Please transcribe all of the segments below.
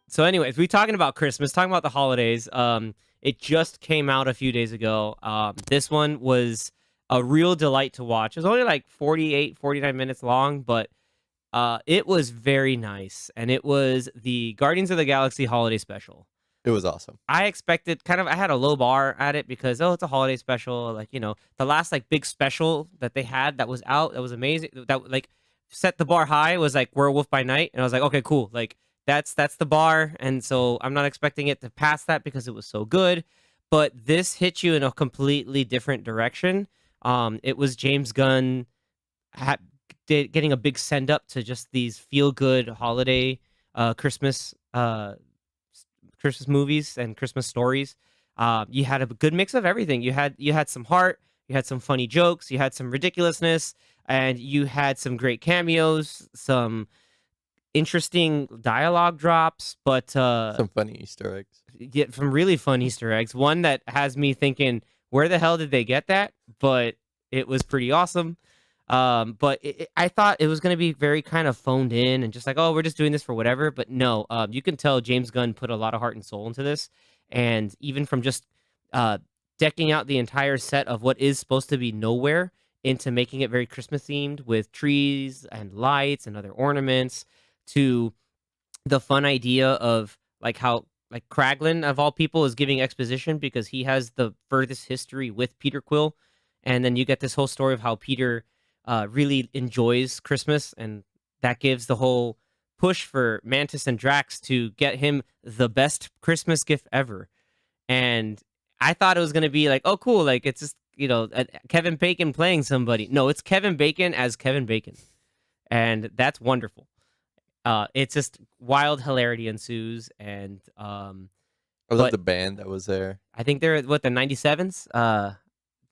So anyways, we talking about Christmas, talking about the holidays. It just came out a few days ago. This one was a real delight to watch. It was only like 48, 49 minutes long, but it was very nice. And it was the Guardians of the Galaxy holiday special. It was awesome. I expected I had a low bar at it because, oh, it's a holiday special. Like, the last like big special that they had that was out, that was amazing. That like set the bar high was like Werewolf by Night. And I was like, okay, cool. Like that's the bar. And so I'm not expecting it to pass that because it was so good. But this hit you in a completely different direction. It was James Gunn getting a big send up to just these feel good holiday Christmas movies and Christmas stories. You had a good mix of everything. You had some heart, you had some funny jokes, you had some ridiculousness, and you had some great cameos, some interesting dialogue drops, but Some funny Easter eggs. yeah, some really fun Easter eggs. One that has me thinking, where the hell did they get that? But it was pretty awesome. But I thought it was going to be very kind of phoned in and just like, oh, we're just doing this for whatever. But no, you can tell James Gunn put a lot of heart and soul into this. And even from just decking out the entire set of what is supposed to be nowhere into making it very Christmas themed with trees and lights and other ornaments, to the fun idea of like how like Kraglin of all people is giving exposition because he has the furthest history with Peter Quill. And then you get this whole story of how Peter really enjoys Christmas, and that gives the whole push for Mantis and Drax to get him the best Christmas gift ever. And I thought it was going to be like, oh, cool, like it's just, Kevin Bacon playing somebody. No, it's Kevin Bacon as Kevin Bacon. And that's wonderful. It's just wild hilarity ensues, and I love the band that was there. I think they're the 97s.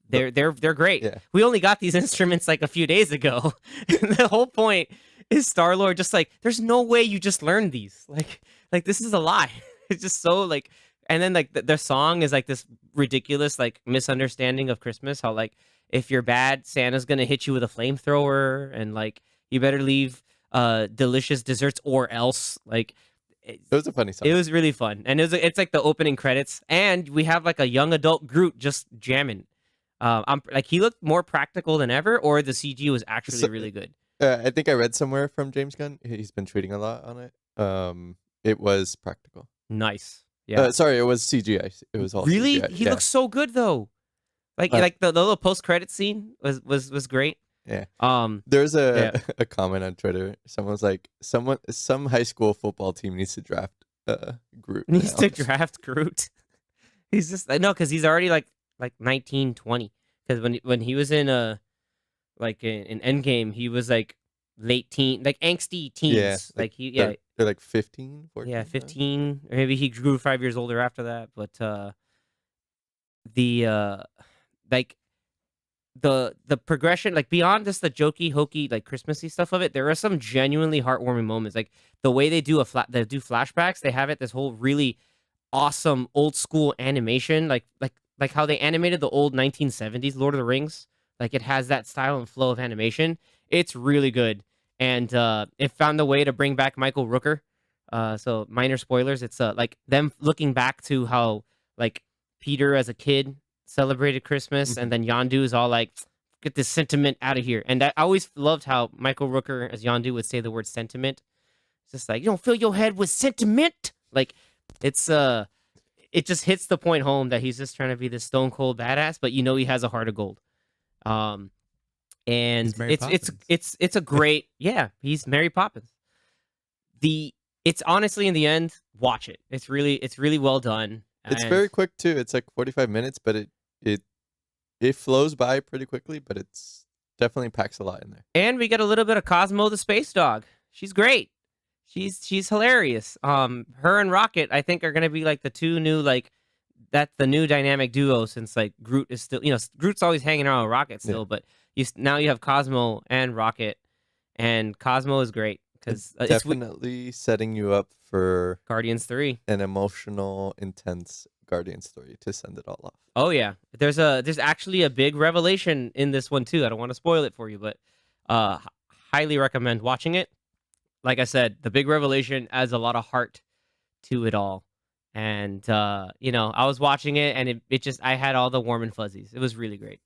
They're great. Yeah. We only got these instruments like a few days ago. The whole point is Star-Lord just like, there's no way you just learned these. Like this is a lie. It's just so like, and then like their song is like this ridiculous like misunderstanding of Christmas. How like if you're bad, Santa's gonna hit you with a flamethrower, and like you better leave delicious desserts or else. Like it was a funny song. It was really fun, and it's like the opening credits, and we have like a young adult Groot just jamming. I'm like, he looked more practical than ever, or the CG was actually really good. I think I read somewhere from James Gunn, he's been tweeting a lot on it. It was practical. Nice. Yeah. Sorry, it was CGI. It was all really. CGI. He looks so good though. Like the little post credit scene was great. Yeah. There's a comment on Twitter. Someone's like, some high school football team needs to draft Groot. Needs to draft Groot. He's just because he's already like 19, 20. Because when he was in in Endgame, he was like late teen, like angsty teens. Yeah, they're like 15, 14. Yeah, 15. Or maybe he grew 5 years older after that. But the progression, like beyond just the jokey hokey like Christmassy stuff of it, there are some genuinely heartwarming moments. Like the way they do they do flashbacks, they have this whole really awesome old school animation, like how they animated the old 1970s Lord of the Rings. Like it has that style and flow of animation. It's really good, and it found a way to bring back Michael Rooker. So minor spoilers. It's like them looking back to how like Peter as a kid celebrated Christmas, and then Yondu is all like, get this sentiment out of here. And I always loved how Michael Rooker as Yondu would say the word sentiment. It's just like, you don't fill your head with sentiment. Like it's it just hits the point home that he's just trying to be this stone cold badass, but he has a heart of gold. And it's a great he's Mary Poppins. It's honestly in the end, watch it. It's really well done. It's very quick too. It's like 45 minutes, but it flows by pretty quickly, but it's definitely packs a lot in there. And we get a little bit of Cosmo the space dog. She's great. She's hilarious. Her and Rocket, I think, are gonna be like the two new that's the new dynamic duo, since like Groot is still Groot's always hanging around with Rocket still, but now you have Cosmo and Rocket, and Cosmo is great because it's definitely setting you up for Guardians 3, an emotional, intense Guardians 3 to send it all off. Oh yeah, there's actually a big revelation in this one too. I don't want to spoil it for you, but highly recommend watching it. Like I said, the big revelation adds a lot of heart to it all. And I was watching it and it just I had all the warm and fuzzies. It was really great.